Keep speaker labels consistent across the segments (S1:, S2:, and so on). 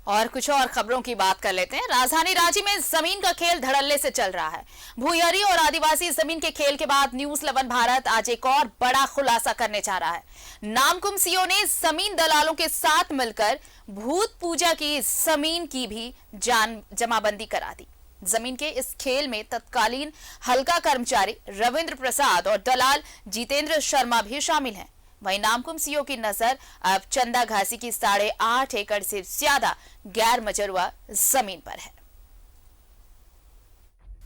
S1: और कुछ और खबरों की बात कर लेते हैं। राजधानी रांची में जमीन का खेल धड़ल्ले से चल रहा है। भूइयारी और आदिवासी जमीन के खेल के बाद न्यूज 11 भारत आज एक और बड़ा खुलासा करने जा रहा है। नामकुम सीओ ने जमीन दलालों के साथ मिलकर भूत पूजा की जमीन की भी जमाबंदी करा दी। जमीन के इस खेल में तत्कालीन हल्का कर्मचारी रविंद्र प्रसाद और दलाल जितेंद्र शर्मा भी शामिल हैं। वहीं नामकुम सीओ की नजर अब चंदा घासी की 8.5 एकड़ से ज्यादा गैर मजरूआ जमीन पर है।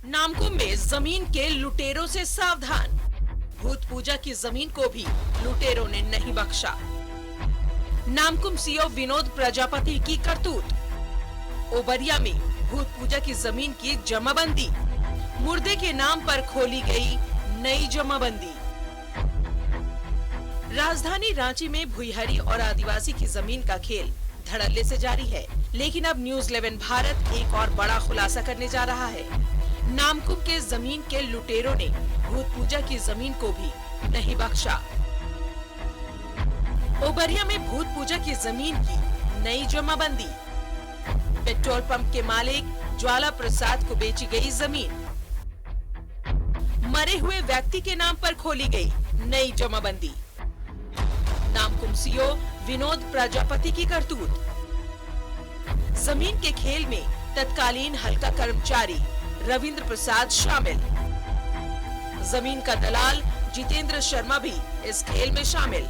S2: नामकुम में जमीन के लुटेरों से सावधान। भूत पूजा की जमीन को भी लुटेरों ने नहीं बख्शा। नामकुम सीओ विनोद प्रजापति की करतूत। ओबरिया में भूत पूजा की जमीन की जमाबंदी। मुर्दे के नाम पर खोली गई नई जमाबंदी। राजधानी रांची में भुइहरी और आदिवासी की जमीन का खेल धड़ल्ले से जारी है, लेकिन अब न्यूज 11 भारत एक और बड़ा खुलासा करने जा रहा है। नामकुम के जमीन के लुटेरों ने भूत पूजा की जमीन को भी नहीं बख्शा। ओबरिया में भूत पूजा की जमीन की नई जमाबंदी। पेट्रोल पंप के मालिक ज्वाला प्रसाद को बेची गई जमीन। मरे हुए व्यक्ति के नाम पर खोली गई नई जमाबंदी। नामकुम सीओ विनोद प्रजापति की करतूत। जमीन के खेल में तत्कालीन हल्का कर्मचारी रविंद्र प्रसाद शामिल। जमीन का दलाल जितेंद्र शर्मा भी इस खेल में शामिल।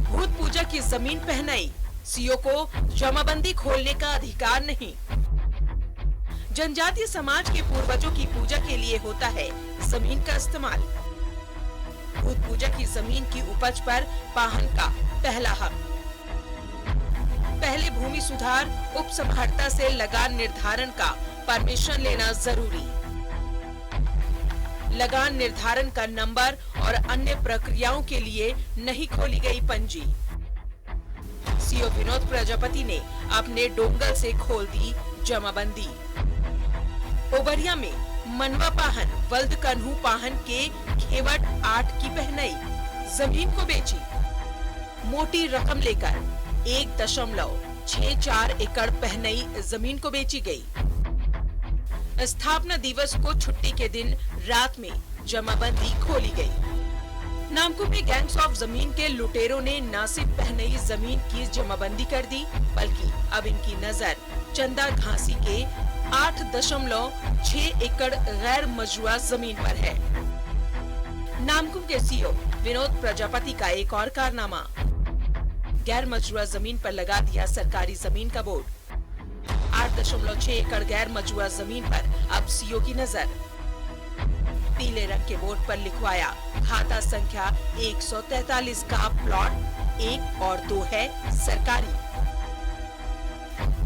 S2: भूत पूजा की जमीन पहनाई, सीओ को जमाबंदी खोलने का अधिकार नहीं। जनजातीय समाज के पूर्वजों की पूजा के लिए होता है जमीन का इस्तेमाल। भूत पूजा की जमीन की उपज पर पाहन का पहला हक। पहले भूमि सुधार उपसमहर्ता से लगान निर्धारण का परमिशन लेना जरूरी। लगान निर्धारण का नंबर और अन्य प्रक्रियाओं के लिए नहीं खोली गई पंजी। सीओ विनोद प्रजापति ने अपने डोंगल से खोल दी जमाबंदी। ओबरिया में मनवा पाहन वल्द कन्हू पाहन के खेवट 8 की पहनाई, जमीन को बेची। मोटी रकम लेकर 1.64 एकड़ पहनाई जमीन को बेची गई। स्थापना दिवस को छुट्टी के दिन रात में जमाबंदी खोली गई। नामकुम में गैंग्स ऑफ जमीन के लुटेरों ने न सिर्फ पहनाई जमीन की जमाबंदी कर दी, बल्कि अब इनकी नजर चंदा घासी के 8.6 एकड़ गैर मजरूआ जमीन पर है। नामकुम के सीओ विनोद प्रजापति का एक और कारनामा, गैर मजरूआ जमीन पर लगा दिया सरकारी जमीन का बोर्ड। 8.6 एकड़ गैर मजरूआ जमीन पर अब सीओ की नजर। पीले रंग के बोर्ड पर लिखवाया खाता संख्या 143 का प्लॉट 1 और 2 है सरकारी।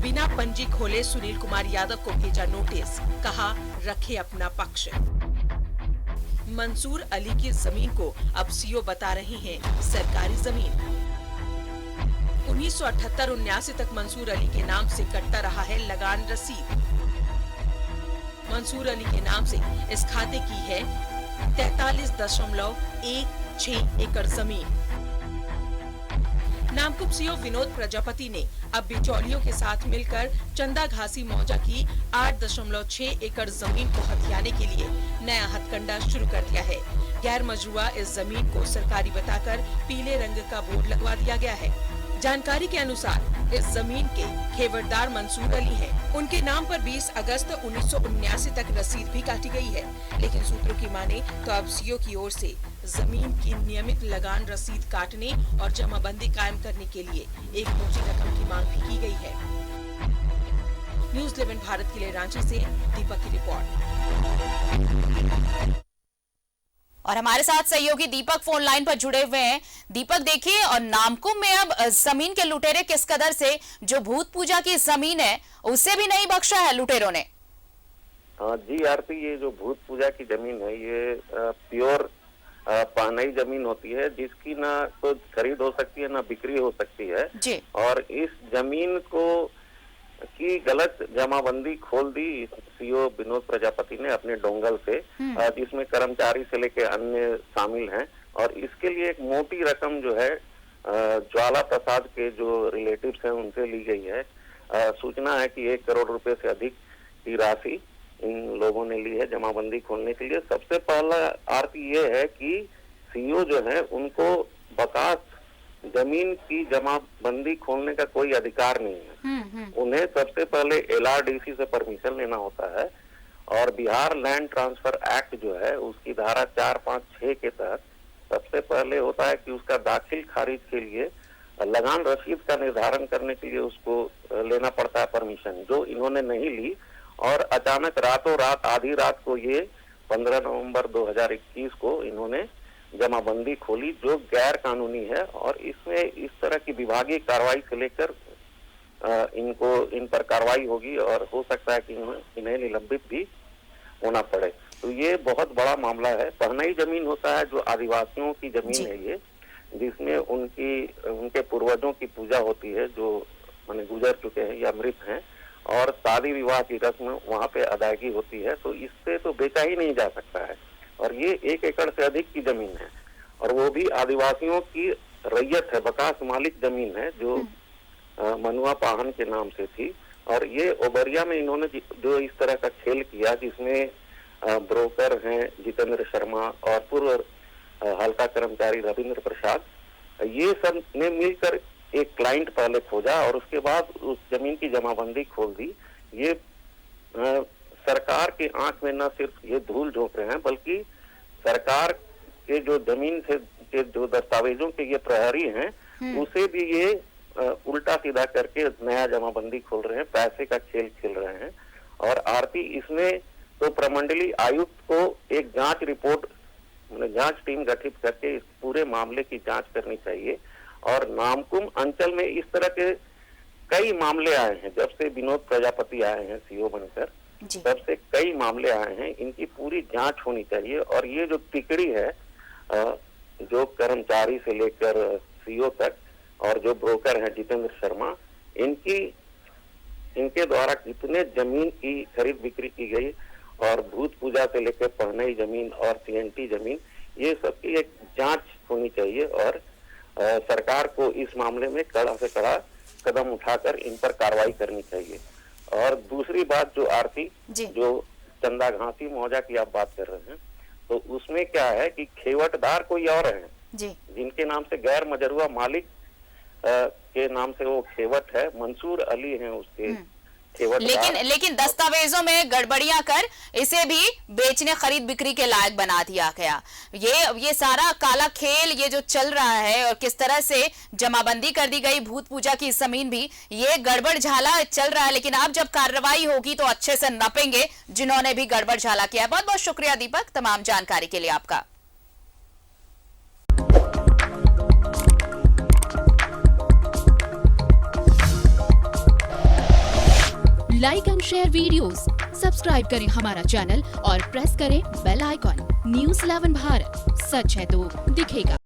S2: बिना पंजी खोले सुनील कुमार यादव को भेजा नोटिस, कहा रखे अपना पक्ष। मंसूर अली की जमीन को अब सीओ बता रहे हैं सरकारी जमीन। 1978-79 तक मंसूर अली के नाम से कटता रहा है लगान रसीद। मंसूर अली के नाम से इस खाते की है 43.16 एकड़ जमीन। नामकुम सीओ विनोद प्रजापति ने अब बिचौलियों के साथ मिलकर चंदा घासी मौजा की 8.6 एकड़ जमीन को हथियाने के लिए नया हथकंडा शुरू कर दिया है। गैर मजरूआ इस जमीन को सरकारी बताकर पीले रंग का बोर्ड लगवा दिया गया है। जानकारी के अनुसार इस जमीन के खेवटदार मंसूर अली हैं। उनके नाम पर 20 अगस्त 1979 तक रसीद भी काटी गई है, लेकिन सूत्रों की माने तो अब सीओ की ओर से जमीन की नियमित लगान रसीद काटने और जमाबंदी कायम करने के लिए एक मोटी रकम की मांग भी की गई है। न्यूज 11 भारत के लिए रांची से दीपक की रिपोर्ट।
S1: और हमारे साथ सहयोगी दीपक फोन लाइन पर जुड़े हुए हैं। दीपक देखिए, और नामकुम में अब जमीन के लुटेरे किस कदर से जो भूत पूजा की जमीन है उसे भी नहीं बख्शा है लुटेरों ने।
S3: जी आरती, ये जो भूत पूजा की जमीन है ये प्योर पानई जमीन होती है, जिसकी ना तो खरीद हो सकती है ना बिक्री हो सकती है
S1: जी।
S3: और इस जमीन को की गलत जमाबंदी खोल दी सीओ विनोद प्रजापति ने अपने डोंगल से, जिसमें कर्मचारी से लेकर अन्य शामिल हैं। और इसके लिए एक मोटी रकम जो है ज्वाला प्रसाद के जो रिलेटिव्स हैं उनसे ली गई है। सूचना है कि 1 करोड़ रुपए से अधिक की राशि इन लोगों ने ली है जमाबंदी खोलने के लिए। सबसे पहला आरती ये है कि सीईओ जो है उनको बकास जमीन की जमाबंदी खोलने का कोई अधिकार नहीं है। उन्हें सबसे पहले LRDC से परमिशन लेना होता है और बिहार लैंड ट्रांसफर एक्ट जो है उसकी धारा 4, 5, 6 के तहत सबसे पहले होता है कि उसका दाखिल खारिज के लिए लगान रसीद का निर्धारण करने के लिए उसको लेना पड़ता है परमिशन, जो इन्होंने नहीं ली। और अचानक रातों रात आधी रात को ये 15 नवंबर 2021 को इन्होंने जमाबंदी खोली जो गैर कानूनी है। और इसमें इस तरह की विभागीय कार्रवाई से लेकर इन पर कार्रवाई होगी और हो सकता है कि इन्हें निलंबित भी होना पड़े। तो ये बहुत बड़ा मामला है। पहनाई जमीन होता है जो आदिवासियों की जमीन है ये, जिसमें उनके पूर्वजों की पूजा होती है जो माने गुजर चुके हैं या मृत हैं, और शादी विवाह की रस्म वहाँ पे अदायगी होती है। तो इससे तो बेचा ही नहीं जा सकता है। और ये 1 एकड़ से अधिक की जमीन है और वो भी आदिवासियों की रैयत है, बकास मालिक जमीन है जो मनुआ पाहन के नाम से थी। और ये ओबरिया में इन्होंने जो इस तरह का खेल किया जिसमें ब्रोकर हैं जितेंद्र शर्मा और पूर्व हल्का कर्मचारी रविंद्र प्रसाद, ये सब ने मिलकर एक क्लाइंट पहले खोजा और उसके बाद उस जमीन की जमाबंदी खोल दी। ये सरकार के आंख में न सिर्फ ये धूल झोंक रहे हैं बल्कि सरकार के जो जमीन से के जो दस्तावेजों के ये प्रहरी हैं उसे भी ये उल्टा सीधा करके नया जमाबंदी खोल रहे हैं, पैसे का खेल खेल रहे हैं। और आरती इसमें तो प्रमंडलीय आयुक्त को एक जांच रिपोर्ट जांच टीम गठित करके इस पूरे मामले की जांच करनी चाहिए। और नामकुम अंचल में इस तरह के कई मामले आए हैं जब से विनोद प्रजापति आए हैं सीईओ बनकर, तब से कई मामले आए हैं। इनकी पूरी जांच होनी चाहिए। और ये जो तिकड़ी है जो कर्मचारी से लेकर सीईओ तक और जो ब्रोकर हैं जितेंद्र शर्मा, इनके द्वारा कितने जमीन की खरीद बिक्री की गई और भूत पूजा से लेकर पहनाई जमीन और CNT जमीन, ये सब की एक जांच होनी चाहिए। और सरकार को इस मामले में कड़ा से कड़ा कदम उठाकर इन पर कार्रवाई करनी चाहिए। और दूसरी बात जो आरती जो चंदा घासी मौजा की आप बात कर रहे हैं, तो उसमें क्या है कि खेवटदार कोई और हैं जिनके नाम से गैर मजरूआ मालिक के नाम से वो खेवट है, मंसूर अली हैं उसके खेवटदार।
S1: लेकिन दस्तावेजों में गड़बड़ियां कर इसे भी बेचने खरीद बिक्री के लायक बना दिया गया। ये सारा काला खेल ये जो चल रहा है और किस तरह से जमाबंदी कर दी गई भूत पूजा की जमीन भी, ये गड़बड़ झाला चल रहा है। लेकिन अब जब कार्रवाई होगी तो अच्छे से नपेंगे जिन्होंने भी गड़बड़ झाला किया। बहुत बहुत शुक्रिया दीपक तमाम जानकारी के लिए आपका।
S4: Like and share videos, subscribe करें हमारा चैनल और प्रेस करें बेल आइकॉन। News 11 भारत, सच है तो दिखेगा।